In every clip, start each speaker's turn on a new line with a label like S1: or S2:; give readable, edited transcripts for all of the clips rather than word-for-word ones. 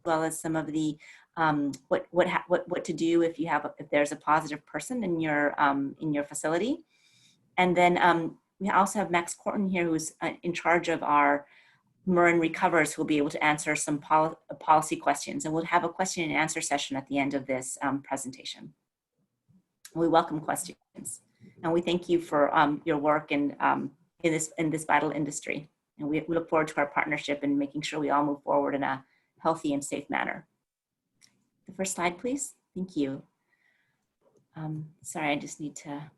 S1: well as some of the what to do if there's a positive person in your facility. And then we also have Max Corton here, who's in charge of our Marin Recovers, who will be able to answer some policy questions. And we'll have a question and answer session at the end of this presentation. We welcome questions, and we thank you for your work in this vital industry. And we look forward to our partnership and making sure we all move forward in a healthy and safe manner. The first slide, please. Thank you. Sorry, I just need to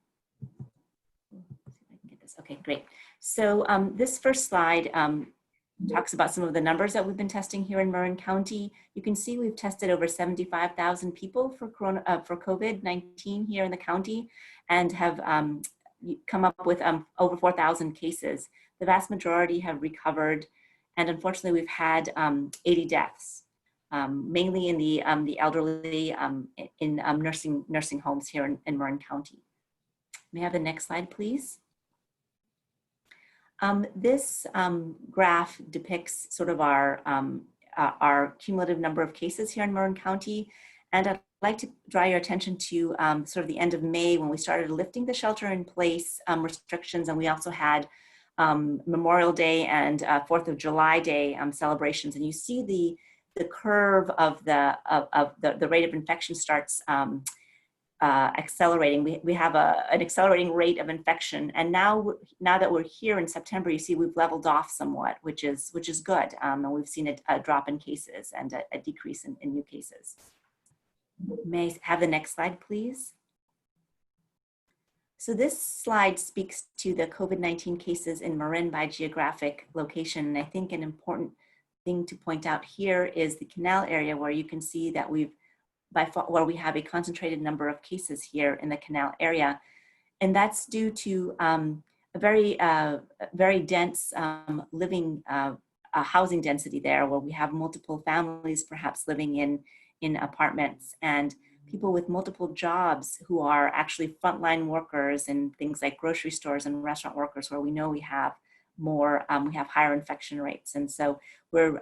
S1: see if I can get this. Okay, great. So this first slide talks about some of the numbers that we've been testing here in Marin County. You can see we've tested over 75,000 people for COVID-19 here in the county, and have come up with over 4,000 cases. The vast majority have recovered, and unfortunately we've had 80 deaths, mainly in the elderly in nursing homes here in Marin County. May I have the next slide, please? This graph depicts sort of our cumulative number of cases here in Marin County. And I'd like to draw your attention to sort of the end of May, when we started lifting the shelter in place restrictions, and we also had Memorial Day and 4th of July Day celebrations. And you see the curve of the rate of infection starts accelerating. We have an accelerating rate of infection, and now that we're here in September, you see we've leveled off somewhat, which is good, and we've seen a drop in cases and a decrease in new cases. May I have the next slide, please? So this slide speaks to the COVID-19 cases in Marin by geographic location, and I think an important thing to point out here is the canal area, where you can see that where we have a concentrated number of cases here in the canal area. And that's due to a very dense housing density there, where we have multiple families perhaps living in apartments, and people with multiple jobs who are actually frontline workers in things like grocery stores and restaurant workers, where we know we have higher infection rates. And so we're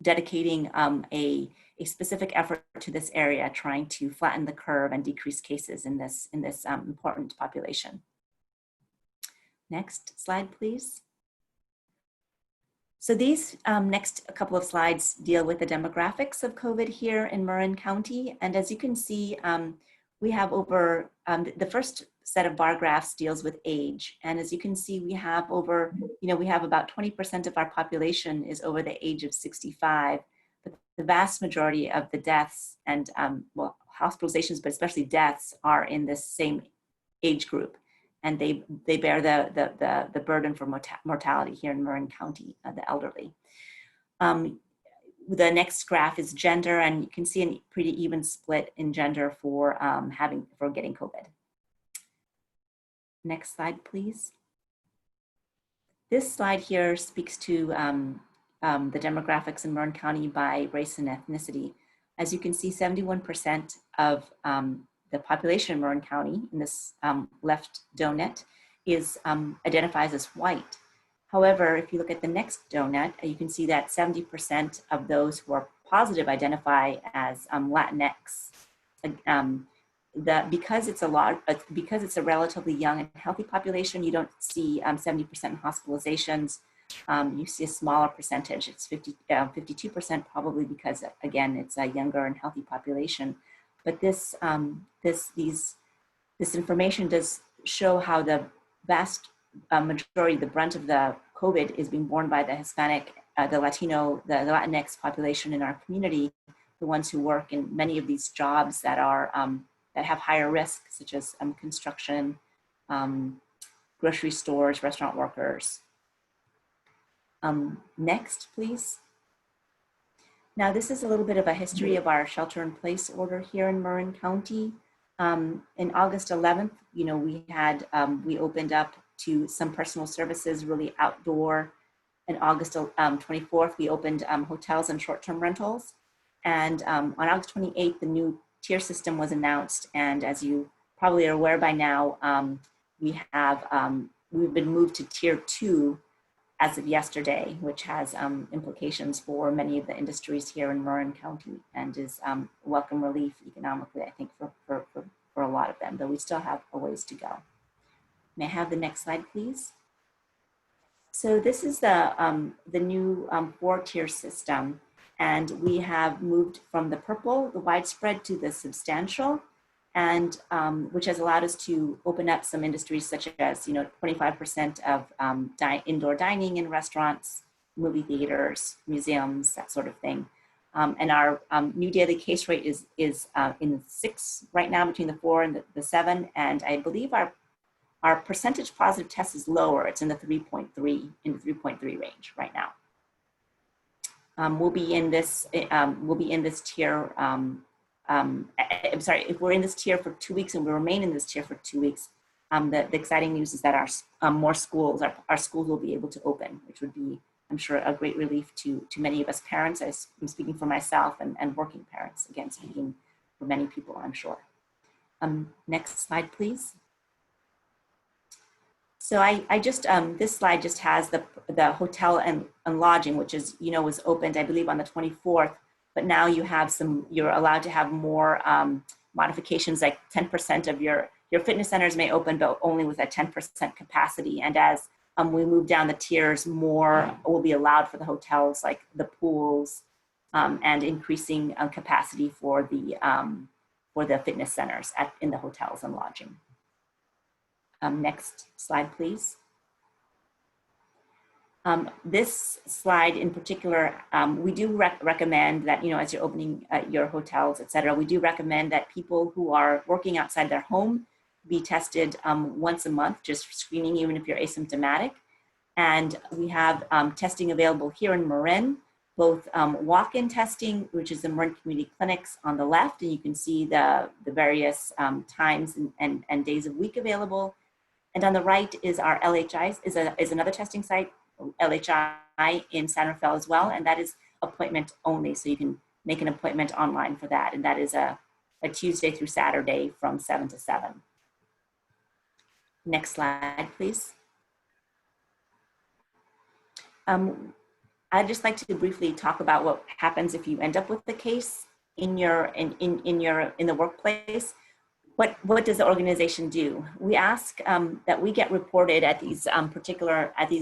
S1: dedicating a specific effort to this area, trying to flatten the curve and decrease cases in this important population. Next slide, please. So these next couple of slides deal with the demographics of COVID here in Marin County. And as you can see, we have over, the first set of bar graphs deals with age. And as you can see, we have we have about 20% of our population is over the age of 65. But the vast majority of the deaths and hospitalizations, but especially deaths, are in this same age group. And they bear the burden for mortality here in Marin County, the elderly. The next graph is gender, and you can see a pretty even split in gender for getting COVID. Next slide, please. This slide here speaks to the demographics in Marin County by race and ethnicity. As you can see, 71% of the population in Marin County, in this left donut, identifies as white. However, if you look at the next donut, you can see that 70% of those who are positive identify as Latinx. Because it's a relatively young and healthy population, you don't see 70% hospitalizations. You see a smaller percentage. It's 52% probably because, again, it's a younger and healthy population. But this information does show how the vast majority, the brunt of the COVID, is being borne by the Hispanic, the Latino, the Latinx population in our community, the ones who work in many of these jobs that are that have higher risk, such as construction, grocery stores, restaurant workers. Next, please. Now, this is a little bit of a history of our shelter-in-place order here in Marin County. In August 11th, we opened up to some personal services, really outdoor. In August 24th, we opened hotels and short-term rentals. And on August 28th, the new tier system was announced. And as you probably are aware by now, we've been moved to tier 2 as of yesterday, which has implications for many of the industries here in Marin County and is welcome relief economically, I think, for a lot of them, though we still have a ways to go. May I have the next slide, please? So this is the new 4-tier system, and we have moved from the purple, the widespread, to the substantial, and which has allowed us to open up some industries such as 25% of indoor dining in restaurants, movie theaters, museums, that sort of thing. And our new daily case rate is in 6 right now, between the 4 and the 7, and I believe our percentage positive test is lower. It's in the 3.3 range right now. We'll be in this tier. I'm sorry, if we're in this tier for 2 weeks and we remain in this tier for 2 weeks, the exciting news is that our schools will be able to open, which would be, I'm sure, a great relief to many of us parents. I'm speaking for myself and working parents, again, speaking for many people, I'm sure. Next slide, please. So I just, this slide just has the hotel and lodging, which is, was opened, I believe, on the 24th, but now you're allowed to have more modifications, like 10% of your fitness centers may open, but only with a 10% capacity. And as we move down the tiers, more will be allowed for the hotels, like the pools, and increasing capacity for the fitness centers in the hotels and lodging. Next slide, please. This slide in particular, we do recommend that, as you're opening your hotels, et cetera, we do recommend that people who are working outside their home be tested once a month, just screening, even if you're asymptomatic. And we have testing available here in Marin, both walk-in testing, which is the Marin Community Clinics on the left, and you can see the various times and days of week available. And on the right is our LHI, is another testing site, LHI in San Rafael as well, and that is appointment only, so you can make an appointment online for that, and that is a Tuesday through Saturday from 7 to 7. Next slide, please. I'd just like to briefly talk about what happens if you end up with the case in the workplace. What does the organization do? We ask that we get reported at these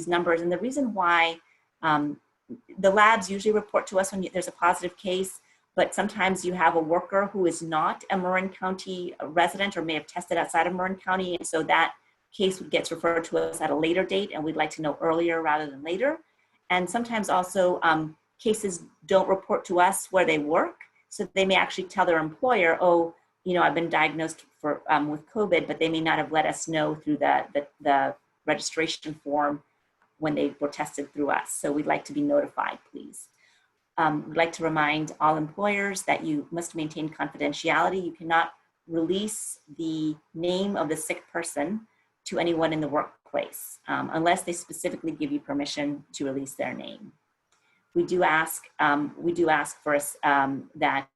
S1: numbers, and the reason why the labs usually report to us when there's a positive case, but sometimes you have a worker who is not a Marin County resident or may have tested outside of Marin County, and so that case gets referred to us at a later date, and we'd like to know earlier rather than later. And sometimes also cases don't report to us where they work, so they may actually tell their employer, oh, I've been diagnosed with COVID, but they may not have let us know through the registration form when they were tested through us. So we'd like to be notified, please. We'd like to remind all employers that you must maintain confidentiality. You cannot release the name of the sick person to anyone in the workplace unless they specifically give you permission to release their name. We do ask for us that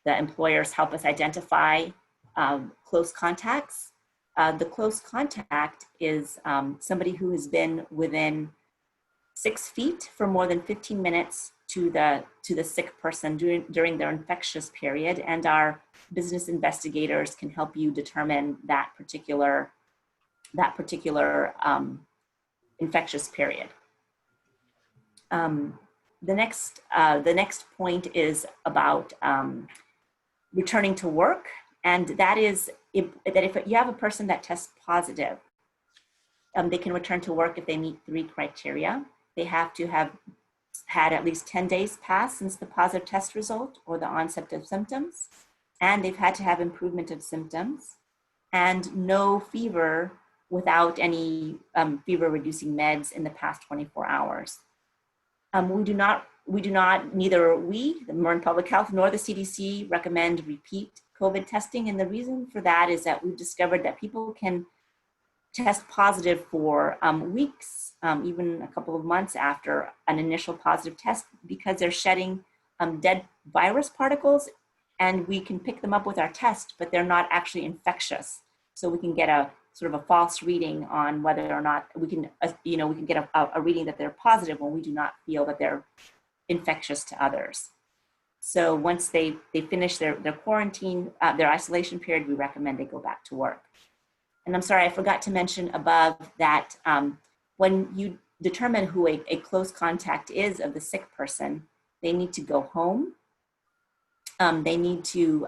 S1: the employers help us identify close contacts. The close contact is somebody who has been within 6 feet for more than 15 minutes to the sick person during their infectious period, and our business investigators can help you determine that particular infectious period. The next point is about returning to work, and that is that if you have a person that tests positive, they can return to work if they meet 3 criteria. They have to have had at least 10 days pass since the positive test result or the onset of symptoms, and they've had to have improvement of symptoms, and no fever without any fever-reducing meds in the past 24 hours. Neither we, the Marin Public Health, nor the CDC recommend repeat COVID testing. And the reason for that is that we've discovered that people can test positive for weeks, even a couple of months after an initial positive test, because they're shedding dead virus particles, and we can pick them up with our test, but they're not actually infectious. So we can get sort of a false reading on whether or not we can, we can get a reading that they're positive when we do not feel that they're infectious to others. So once they finish their quarantine, their isolation period, we recommend they go back to work. And I'm sorry, I forgot to mention above that when you determine who a close contact is of the sick person, they need to go home. They need to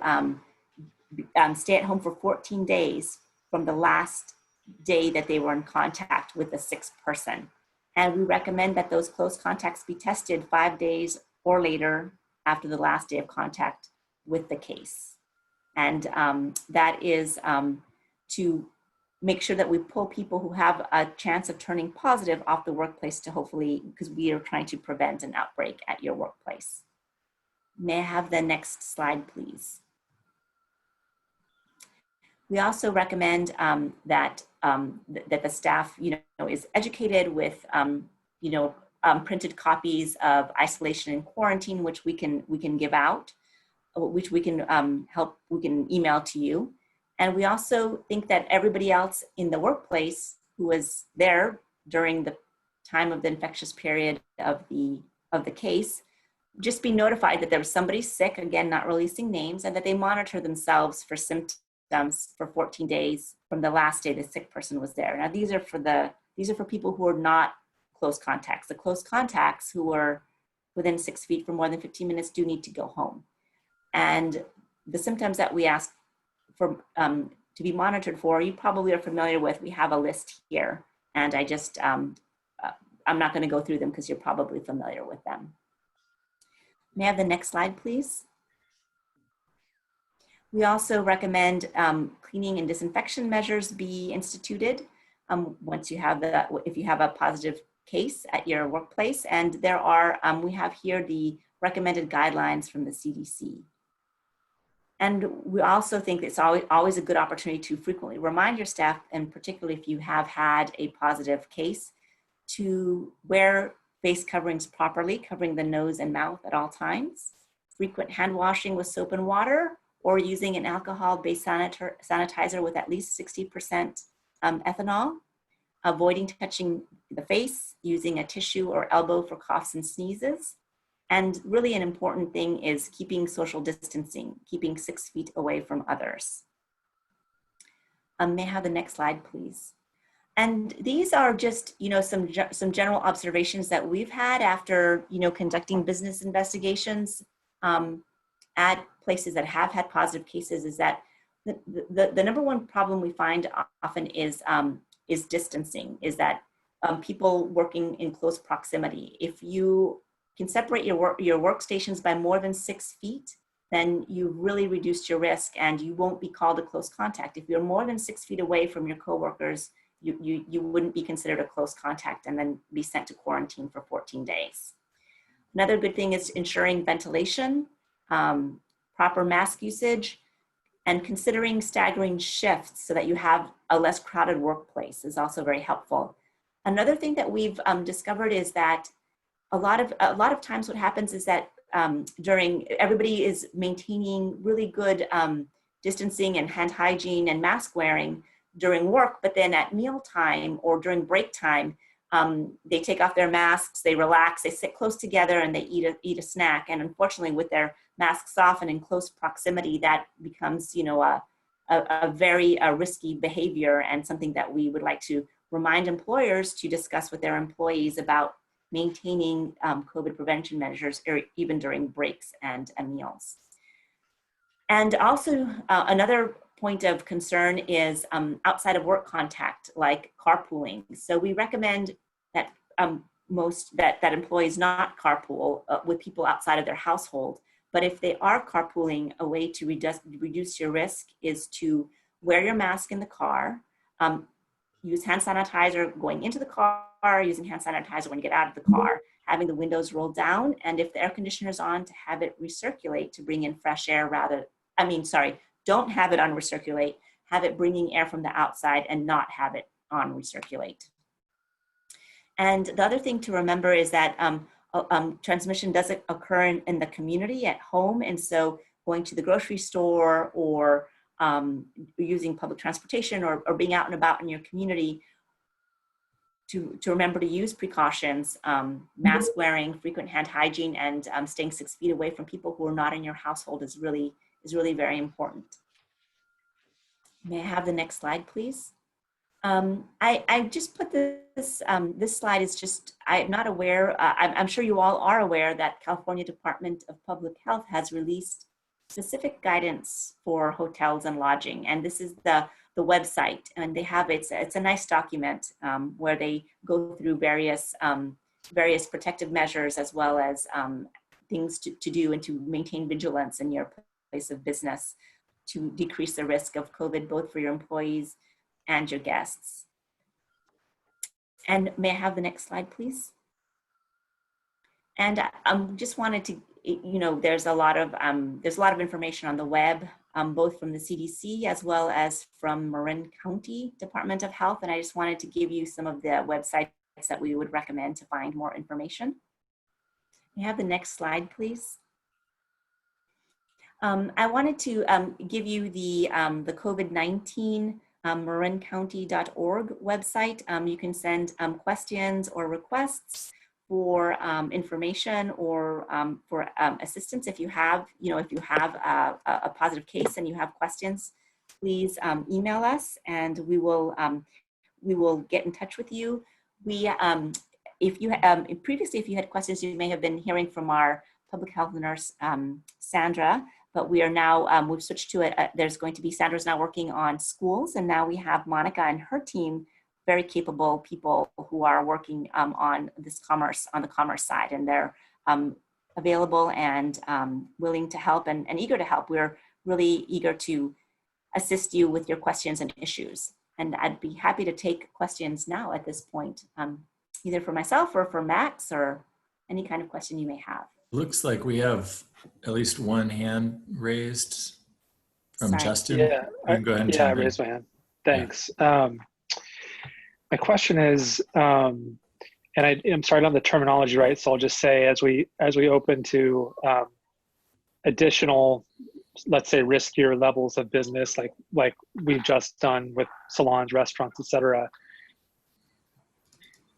S1: stay at home for 14 days from the last day that they were in contact with the sick person. And we recommend that those close contacts be tested 5 days or later after the last day of contact with the case. And that is to make sure that we pull people who have a chance of turning positive off the workplace to hopefully, because we are trying to prevent an outbreak at your workplace. May I have the next slide, please? We also recommend that the staff, is educated with, printed copies of isolation and quarantine, which we can give out, which we can we can email to you. And we also think that everybody else in the workplace who was there during the time of the infectious period of the case, just be notified that there was somebody sick, again, not releasing names, and that they monitor themselves for symptoms for 14 days from the last day the sick person was there. Now, these are for people who are not close contacts. The close contacts who are within 6 feet for more than 15 minutes do need to go home. And the symptoms that we ask for to be monitored for, you probably are familiar with. We have a list here, and I just I'm not going to go through them because you're probably familiar with them. May I have the next slide, please? We also recommend cleaning and disinfection measures be instituted once you have if you have a positive case at your workplace. And there are, we have here the recommended guidelines from the CDC. And we also think it's always a good opportunity to frequently remind your staff, and particularly if you have had a positive case, to wear face coverings properly, covering the nose and mouth at all times, frequent hand washing with soap and water, or using an alcohol-based sanitizer with at least 60% ethanol, avoiding touching the face, using a tissue or elbow for coughs and sneezes. And really an important thing is keeping social distancing, keeping 6 feet away from others. May I have the next slide, please? And these are just, some general observations that we've had after, conducting business investigations at places that have had positive cases, is that the number one problem we find often is distancing, is that people working in close proximity. If you can separate your workstations by more than 6 feet, then you've really reduced your risk and you won't be called a close contact. If you're more than 6 feet away from your coworkers, you wouldn't be considered a close contact and then be sent to quarantine for 14 days. Another good thing is ensuring ventilation, proper mask usage, and considering staggering shifts so that you have a less crowded workplace is also very helpful. Another thing that we've discovered is that a lot of times what happens is that everybody is maintaining really good distancing and hand hygiene and mask wearing during work, but then at mealtime or during break time, they take off their masks, they relax, they sit close together, and they eat a snack. And unfortunately, with their masks off and in close proximity, that becomes, a very risky behavior, and something that we would like to remind employers to discuss with their employees about maintaining COVID prevention measures, even during breaks and meals. And also another point of concern is outside of work contact, like carpooling. So we recommend that that employees not carpool with people outside of their household. But if they are carpooling, a way to reduce your risk is to wear your mask in the car, use hand sanitizer going into the car, using hand sanitizer when you get out of the car, having the windows rolled down, and if the air conditioner's on, to have it recirculate to bring in fresh air don't have it on recirculate, have it bringing air from the outside and not have it on recirculate. And the other thing to remember is that transmission doesn't occur in the community at home. And so going to the grocery store or using public transportation or being out and about in your community, to remember to use precautions, mask wearing, frequent hand hygiene, and staying 6 feet away from people who are not in your household is really very important. May I have the next slide, please? I just put this, this slide is just, I'm not aware, I'm sure you all are aware that California Department of Public Health has released specific guidance for hotels and lodging. And this is the website, and they have, it's a nice document where they go through various protective measures, as well as things to do and to maintain vigilance in your place of business to decrease the risk of COVID, both for your employees and your guests. And may I have the next slide, please? And just wanted to, there's a lot of information on the web, both from the CDC as well as from Marin County Department of Health. And I just wanted to give you some of the websites that we would recommend to find more information. May I have the next slide, please? I wanted to give you the COVID-19 marincounty.org website. You can send questions or requests for information or for assistance. If you have, a positive case and you have questions, please email us, and we will get in touch with you. If you previously, if you had questions, you may have been hearing from our public health nurse, Sandra. But we are now, we've switched to it. There's going to be, Sandra's now working on schools, and now we have Monica and her team, very capable people who are working on this commerce, on the commerce side, and they're available and willing to help and eager to help. We're really eager to assist you with your questions and issues. And I'd be happy to take questions now at this point, either for myself or for Max, or any kind of question you may have.
S2: Looks like we have at least one hand raised from
S1: Sorry.
S2: Justin.
S3: Yeah,
S2: You can go ahead and
S3: I
S2: jump in.
S3: raised my hand. Thanks. Yeah. My question is, and I'm sorry, I don't have the terminology right, so I'll just say as we open to additional, let's say, riskier levels of business, like we've just done with salons, restaurants, etc.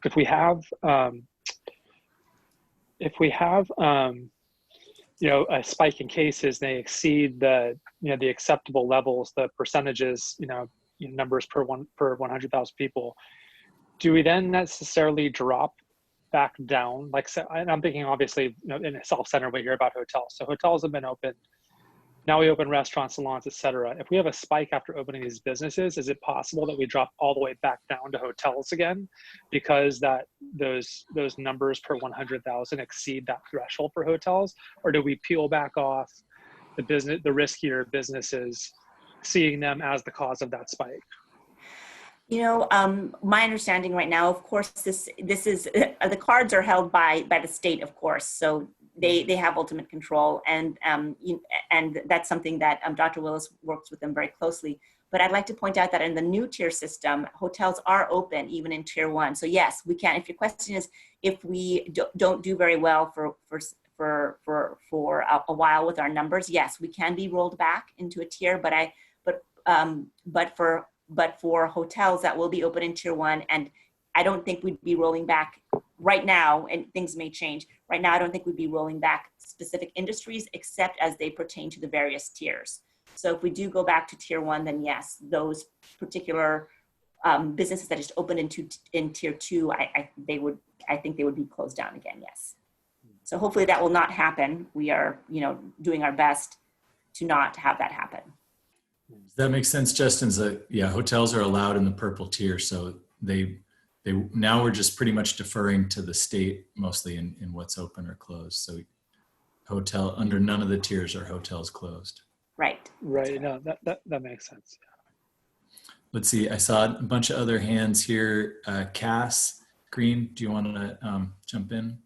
S3: If we have a spike in cases, they exceed the acceptable levels, the percentages, numbers per 100,000 people. Do we then necessarily drop back down? And I'm thinking, obviously, in a self-centered way here about hotels. So hotels have been open. Now we open restaurants, salons, etc. If we have a spike after opening these businesses, is it possible that we drop all the way back down to hotels again, because those numbers per 100,000 exceed that threshold for hotels? Or do we peel back off the riskier businesses, seeing them as the cause of that spike?
S1: My understanding right now, of course, this is the cards are held by the state, of course. So they have ultimate control, and that's something that Dr. Willis works with them very closely. But I'd like to point out that in the new tier system, hotels are open even in tier 1. So yes, we can. If your question is if we don't do very well for a while with our numbers, yes, we can be rolled back into a tier. But for hotels that will be open in tier 1, and I don't think we'd be rolling back right now, and things may change. Right now, I don't think we'd be rolling back specific industries except as they pertain to the various tiers. So if we do go back to tier 1, then yes, those particular businesses that just opened in tier 2, I think they would be closed down again, yes. So hopefully that will not happen. We are, doing our best to not have that happen.
S2: Does that make sense, Justin? Yeah, hotels are allowed in the purple tier, so they now we're just pretty much deferring to the state mostly in what's open or closed. So hotel under none of the tiers are hotels closed.
S1: Right.
S3: Right. No, that makes sense.
S2: Let's see. I saw a bunch of other hands here. Cass Green, do you want to jump in?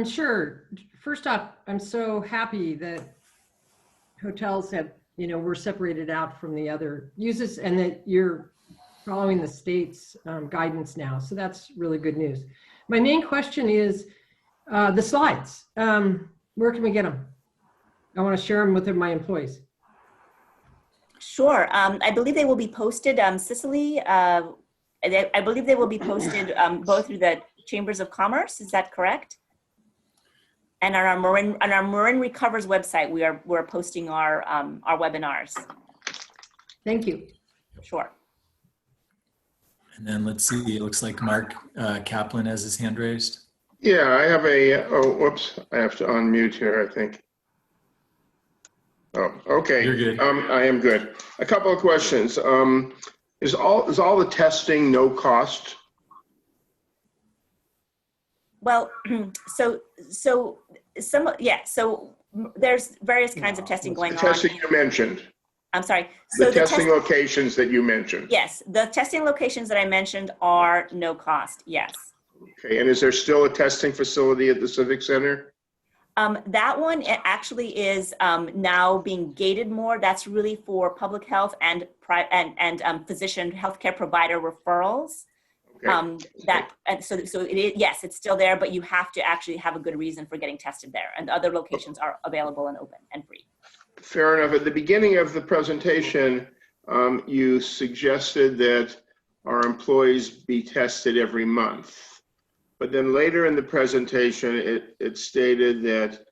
S4: Sure. First off, I'm so happy that hotels have, we're separated out from the other uses, and that you're following the state's guidance now. So that's really good news. My main question is the slides. Where can we get them? I want to share them with my employees.
S1: Sure. I believe they will be posted, Cicely, I believe they will be posted both through the Chambers of Commerce. Is that correct? And on our Marin Recovers website, we're posting our webinars.
S4: Thank you.
S1: Sure.
S2: And then let's see, it looks like Mark Kaplan has his hand raised.
S5: Yeah, I have whoops, I have to unmute here, I think. Oh, okay.
S2: You're good.
S5: I am good. A couple of questions. Is all the testing no cost?
S1: Well, so there's various kinds of testing going
S5: The
S1: on.
S5: testing you mentioned,
S1: I'm sorry.
S5: the
S1: So
S5: testing locations that you mentioned.
S1: yes, the testing locations that I mentioned are no cost. Yes.
S5: Okay, and is there still a testing facility at the Civic Center?
S1: That one actually is now being gated more. That's really for public health and physician healthcare provider referrals.
S5: Okay.
S1: So it is, yes, it's still there, but you have to actually have a good reason for getting tested there. And the other locations are available and open and free.
S5: Fair enough. At the beginning of the presentation, you suggested that our employees be tested every month. But then later in the presentation, it stated that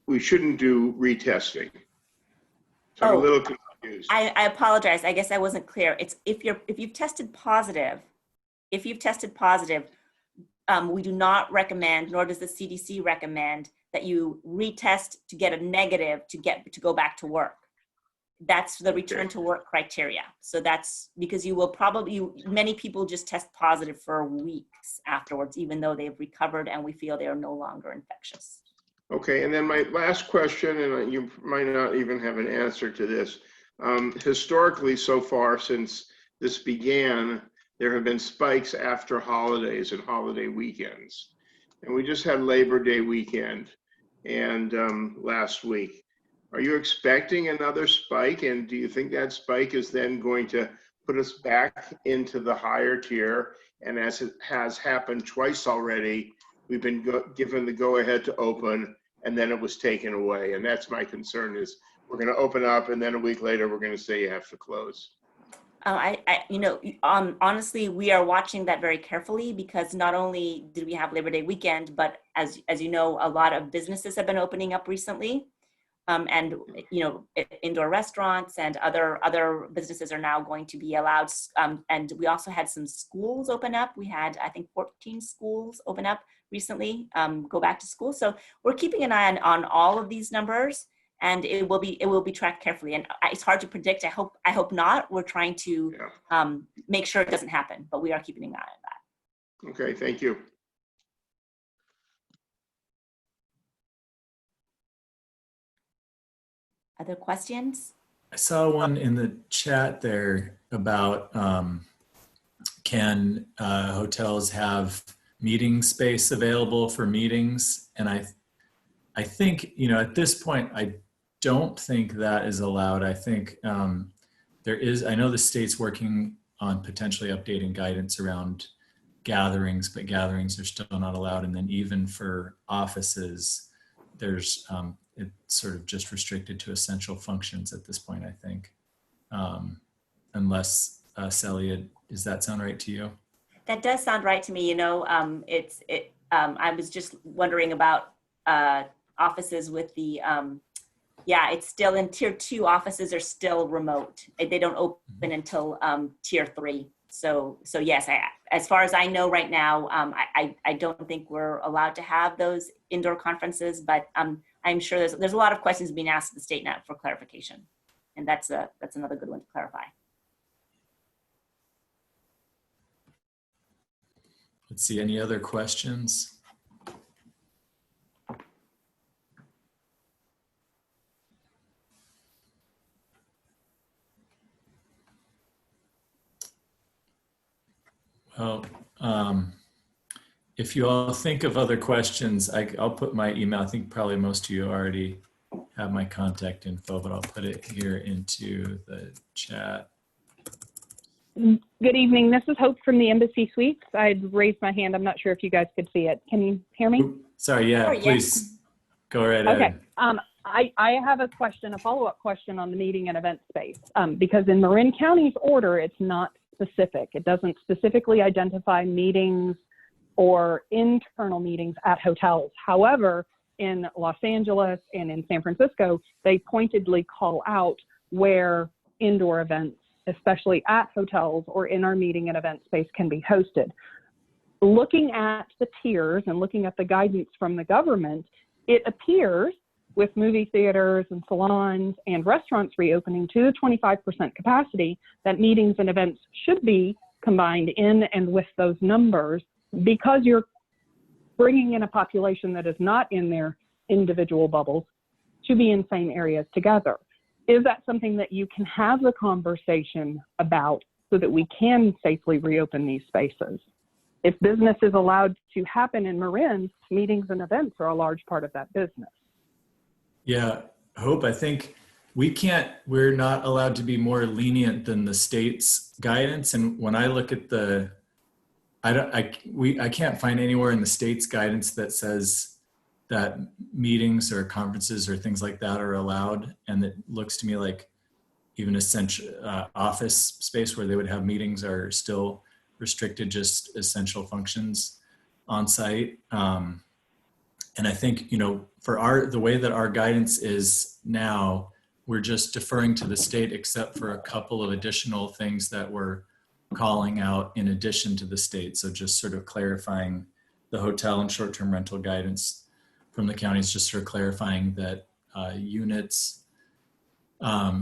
S5: we shouldn't do retesting. So I'm a little confused.
S1: I apologize. I guess I wasn't clear. It's if you've tested positive, we do not recommend, nor does the CDC recommend, that you retest to get a negative to go back to work. That's the return to work criteria. So that's because many people just test positive for weeks afterwards, even though they've recovered and we feel they are no longer infectious.
S5: Okay, and then my last question, and you might not even have an answer to this. Historically, so far since this began, there have been spikes after holidays and holiday weekends. And we just had Labor Day weekend and last week. Are you expecting another spike? And do you think that spike is then going to put us back into the higher tier? And as it has happened twice already, we've been given the go-ahead to open, and then it was taken away. And that's my concern, is we're going to open up, and then a week later, we're going to say you have to close.
S1: Honestly, we are watching that very carefully, because not only did we have Labor Day weekend, but as you know, a lot of businesses have been opening up recently. And indoor restaurants and other businesses are now going to be allowed. And we also had some schools open up. We had, I think, 14 schools open up recently, go back to school. So we're keeping an eye on all of these numbers, and it will be tracked carefully. And it's hard to predict. I hope not. We're trying to make sure it doesn't happen, but we are keeping an eye on that.
S5: Okay, thank you.
S1: Other questions?
S2: I saw one in the chat there about can hotels have meeting space available for meetings? And I think, at this point, I don't think that is allowed. I think I know the state's working on potentially updating guidance around gatherings, but gatherings are still not allowed. And then even for offices, there's it's sort of just restricted to essential functions at this point, I think. Unless, Celia, does that sound right to you?
S1: That does sound right to me. I was just wondering about offices with the, it's still in tier 2. Offices are still remote. They don't open until tier 3. So yes, as far as I know right now, I don't think we're allowed to have those indoor conferences, but I'm sure there's a lot of questions being asked at the state now for clarification, and that's another good one to clarify.
S2: Let's see, any other questions? Well, if you all think of other questions, I'll put my email. I think probably most of you already have my contact info, but I'll put it here into the chat.
S6: Good evening. This is Hope from the Embassy Suites. I'd raised my hand. I'm not sure if you guys could see it. Can you hear me?
S2: Sorry, yeah,
S1: Sorry,
S2: please go right
S6: Okay.
S2: ahead.
S6: I have a question, a follow-up question on the meeting and event space, because in Marin County's order, it's not specific. It doesn't specifically identify meetings or internal meetings at hotels. However, in Los Angeles and in San Francisco, they pointedly call out where indoor events, especially at hotels or in our meeting and event space, can be hosted. Looking at the tiers and looking at the guidance from the government, it appears with movie theaters and salons and restaurants reopening to the 25% capacity, that meetings and events should be combined in and with those numbers, because you're bringing in a population that is not in their individual bubbles to be in same areas together. Is that something that you can have the conversation about so that we can safely reopen these spaces? If business is allowed to happen in Marin, meetings and events are a large part of that business.
S2: Yeah, Hope, I think we're not allowed to be more lenient than the state's guidance. And when I look at I can't find anywhere in the state's guidance that says that meetings or conferences or things like that are allowed. And it looks to me like even essential office space where they would have meetings are still restricted, just essential functions on site. And I think, for the way that our guidance is now, we're just deferring to the state except for a couple of additional things that we're calling out in addition to the state. So just sort of clarifying the hotel and short-term rental guidance from the counties, just sort of clarifying that units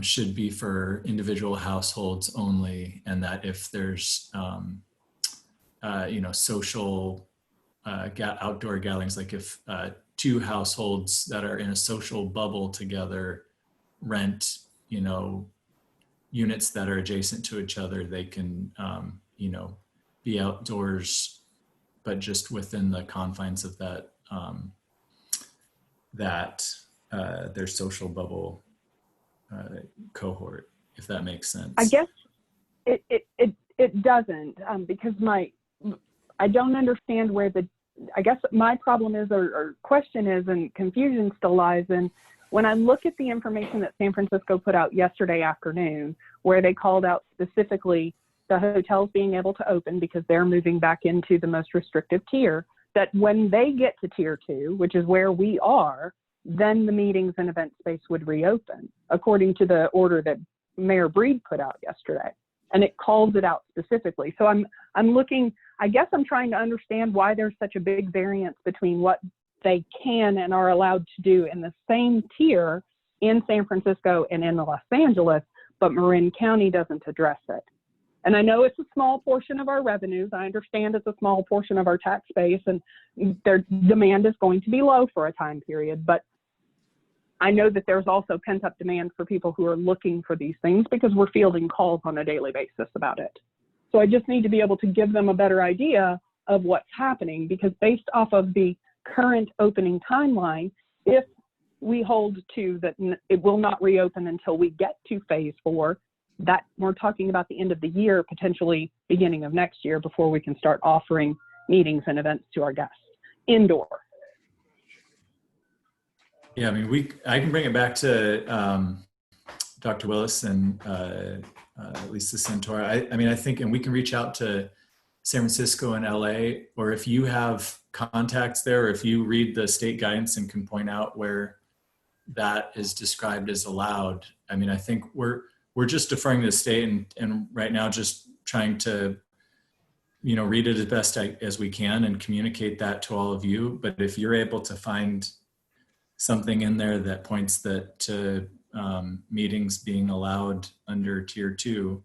S2: should be for individual households only, and that if there's, social outdoor gatherings, like if two households that are in a social bubble together rent, units that are adjacent to each other, they can, be outdoors, but just within the confines of that, their social bubble cohort, if that makes sense.
S6: I guess it doesn't, because I don't understand where I guess my problem is, or question is, and confusion still lies in, when I look at the information that San Francisco put out yesterday afternoon, where they called out specifically the hotels being able to open because they're moving back into the most restrictive tier, that when they get to tier 2, which is where we are, then the meetings and event space would reopen, according to the order that Mayor Breed put out yesterday. And it calls it out specifically. So I'm looking, I guess I'm trying to understand why there's such a big variance between what they can and are allowed to do in the same tier in San Francisco and in Los Angeles, but Marin County doesn't address it. And I know it's a small portion of our revenues. I understand it's a small portion of our tax base, and their demand is going to be low for a time period, but I know that there's also pent-up demand for people who are looking for these things, because we're fielding calls on a daily basis about it. So I just need to be able to give them a better idea of what's happening, because based off of the current opening timeline, if we hold to that it will not reopen until we get to phase 4, that we're talking about the end of the year, potentially beginning of next year, before we can start offering meetings and events to our guests indoor.
S2: Yeah, I mean, I can bring it back to Dr. Willis and Lisa Santora. I mean, I think, and we can reach out to San Francisco and LA, or if you have contacts there, or if you read the state guidance and can point out where that is described as allowed. I mean, I think we're just deferring to the state and right now just trying to, read it as best as we can and communicate that to all of you. But if you're able to find something in there that points to meetings being allowed under tier 2,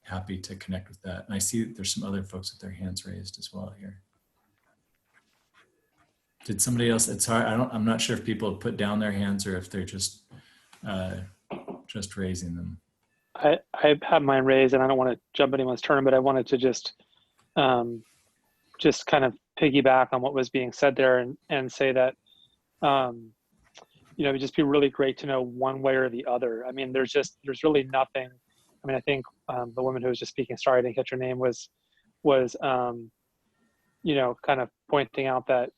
S2: happy to connect with that. And I see there's some other folks with their hands raised as well here. Did somebody else? It's hard. I'm not sure if people have put down their hands or if they're just raising them.
S3: I have mine raised, and I don't want to jump anyone's turn, but I wanted to just kind of piggyback on what was being said there and say that, it'd just be really great to know one way or the other. I mean, there's really nothing. I mean, I think the woman who was just speaking, sorry, I didn't catch her name, was kind of pointing out that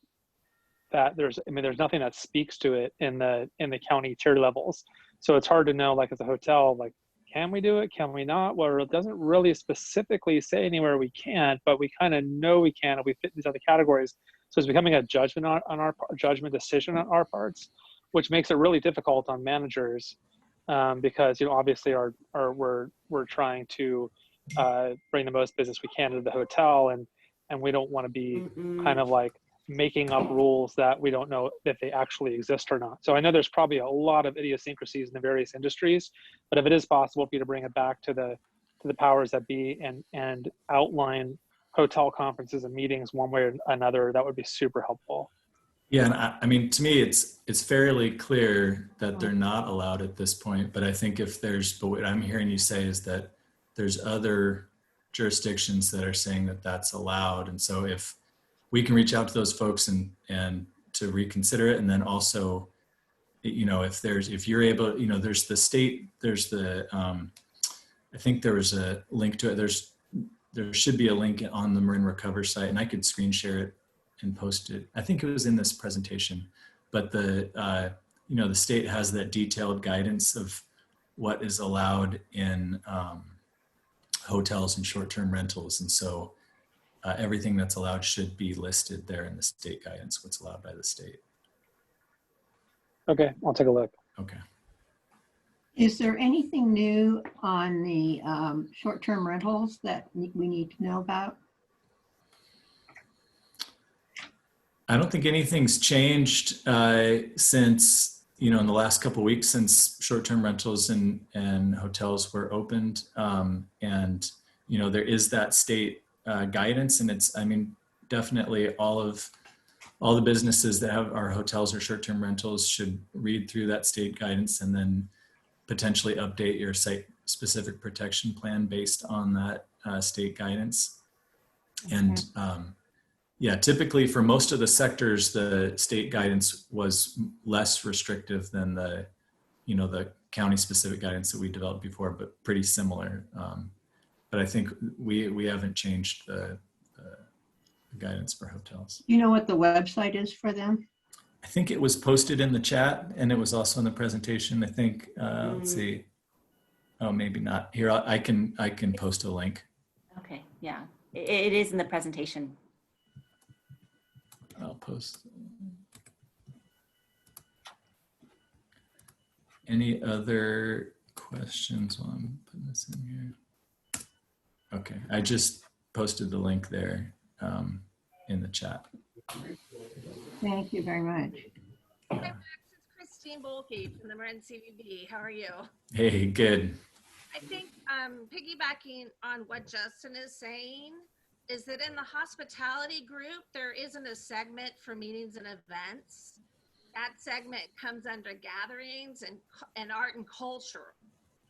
S3: that there's nothing that speaks to it in the county tier levels. So it's hard to know, like as a hotel, like, can we do it? Can we not? Well, it doesn't really specifically say anywhere we can't, but we kind of know we can if we fit these other categories. So it's becoming a judgment on our judgment decision on our parts, which makes it really difficult on managers, because obviously we're trying to bring the most business we can to the hotel, and we don't want to be kind of like making up rules that we don't know if they actually exist or not. So I know there's probably a lot of idiosyncrasies in the various industries, but if it is possible for you to bring it back to the powers that be and outline hotel conferences and meetings one way or another, that would be super helpful.
S2: Yeah, and I mean, to me, it's fairly clear that they're not allowed at this point. But I think but what I'm hearing you say is that there's other jurisdictions that are saying that that's allowed, and so if we can reach out to those folks and to reconsider it, and then also, if you're able, there's the state, there's the I think there was a link to it. There should be a link on the Marin Recover site, and I could screen share it and post it. I think it was in this presentation, but the state has that detailed guidance of what is allowed in hotels and short-term rentals. And so everything that's allowed should be listed there in the state guidance, what's allowed by the state.
S3: Okay, I'll take a look.
S2: Okay.
S7: Is there anything new on the short-term rentals that we need to know about?
S2: I don't think anything's changed since, in the last couple of weeks since short-term rentals and hotels were opened. And, there is that state guidance, and it's, definitely all the businesses that have our hotels or short-term rentals should read through that state guidance and then potentially update your site-specific protection plan based on that state guidance. And yeah, typically for most of the sectors, the state guidance was less restrictive than the county-specific guidance that we developed before, but pretty similar. But I think we haven't changed the guidance for hotels.
S7: You know what the website is for them?
S2: I think it was posted in the chat, and it was also in the presentation. I think, let's see. Oh, maybe not. Here, I can post a link.
S1: Okay, yeah, it is in the presentation.
S2: I'll post. Any other questions while I'm putting this in here? Okay, I just posted the link there in the chat.
S7: Thank you very much.
S8: Hi, Max. It's Christine Bolke from the Marin CVB. How are you?
S2: Hey, good.
S8: I think piggybacking on what Justin is saying is that in the hospitality group, there isn't a segment for meetings and events. That segment comes under gatherings and art and culture.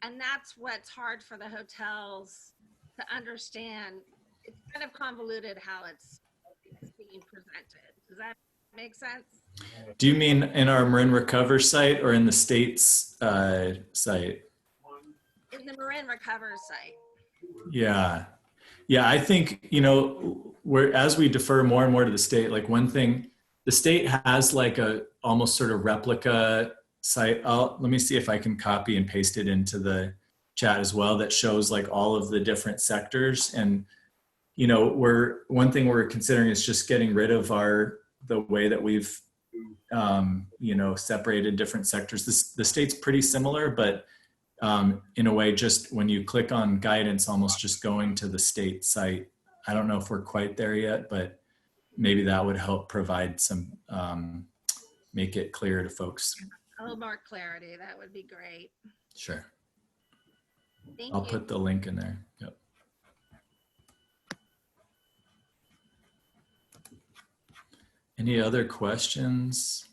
S8: And that's what's hard for the hotels to understand. It's kind of convoluted how it's being presented. Does that make sense?
S2: Do you mean in our Marin Recover site or in the state's site?
S8: In the Marin Recover site.
S2: Yeah. Yeah, I think, as we defer more and more to the state, like one thing, the state has like a almost sort of replica site. Let me see if I can copy and paste it into the chat as well, that shows like all of the different sectors. And, one thing we're considering is just getting rid of the way that we've, separated different sectors. The state's pretty similar, but in a way, just when you click on guidance, almost just going to the state site. I don't know if we're quite there yet, but maybe that would help provide some, make it clear to folks.
S8: A little more clarity, that would be great.
S2: Sure.
S8: Thank
S2: I'll
S8: you.
S2: put the link in there. Yep. Any other questions?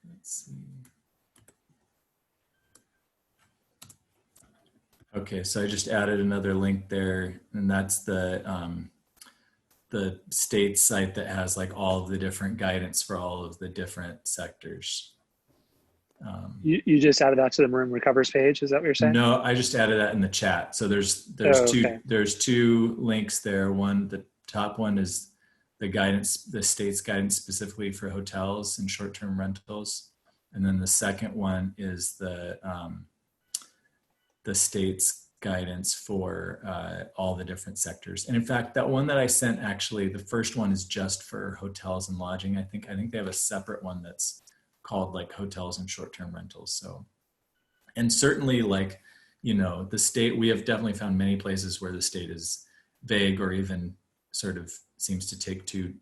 S2: Let's see. Okay, so I just added another link there, and that's the the state site that has like all of the different guidance for all of the different sectors.
S3: You just added that to the Marin Recovers page. Is that what you're saying?
S2: No, I just added that in the chat. So there's
S3: okay.
S2: two links there. One, the top one is the guidance, the state's guidance specifically for hotels and short-term rentals. And then the second one is the state's guidance for all the different sectors. And in fact, that one that I sent, actually, the first one is just for hotels and lodging. I think they have a separate one that's called like hotels and short-term rentals. So, and certainly like, you know, the state, we have definitely found many places where the state is vague or even sort of seems to take two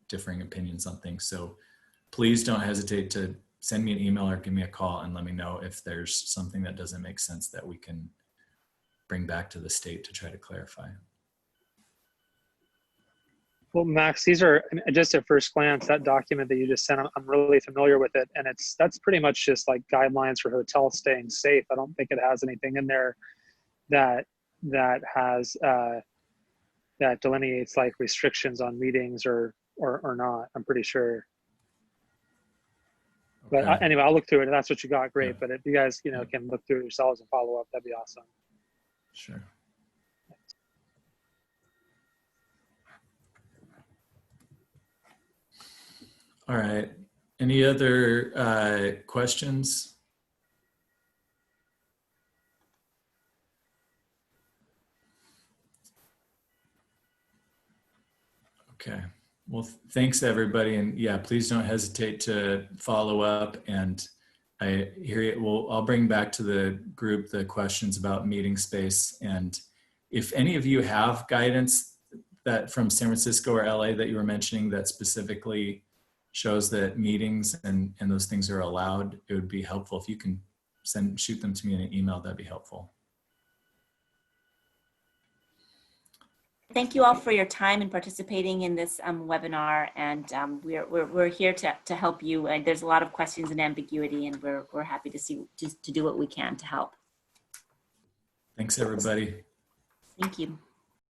S2: differing opinions on things. So please don't hesitate to send me an email or give me a call and let me know if there's something that doesn't make sense that we can bring back to the state to try to clarify.
S3: Well, Max, these are just at first glance, that document that you just sent, I'm really familiar with it. And that's pretty much just like guidelines for hotels staying safe. I don't think it has anything in there that has, that delineates like restrictions on meetings or not, I'm pretty sure.
S2: Okay.
S3: But anyway, I'll look through it. If that's what you got, great.
S2: Yeah.
S3: But if you guys, you know, can look through it yourselves and follow up, that'd be awesome.
S2: Sure. All right. Any other questions? Okay. Well, thanks everybody. And yeah, please don't hesitate to follow up. And I hear it. I'll bring back to the group the questions about meeting space. And if any of you have guidance that from San Francisco or LA that you were mentioning that specifically shows that meetings and those things are allowed, it would be helpful if you can shoot them to me in an email. That'd be helpful.
S1: Thank you all for your time and participating in this webinar, and we're here to help you. And there's a lot of questions and ambiguity, and we're happy to do what we can to help.
S2: Thanks, everybody.
S1: Thank you.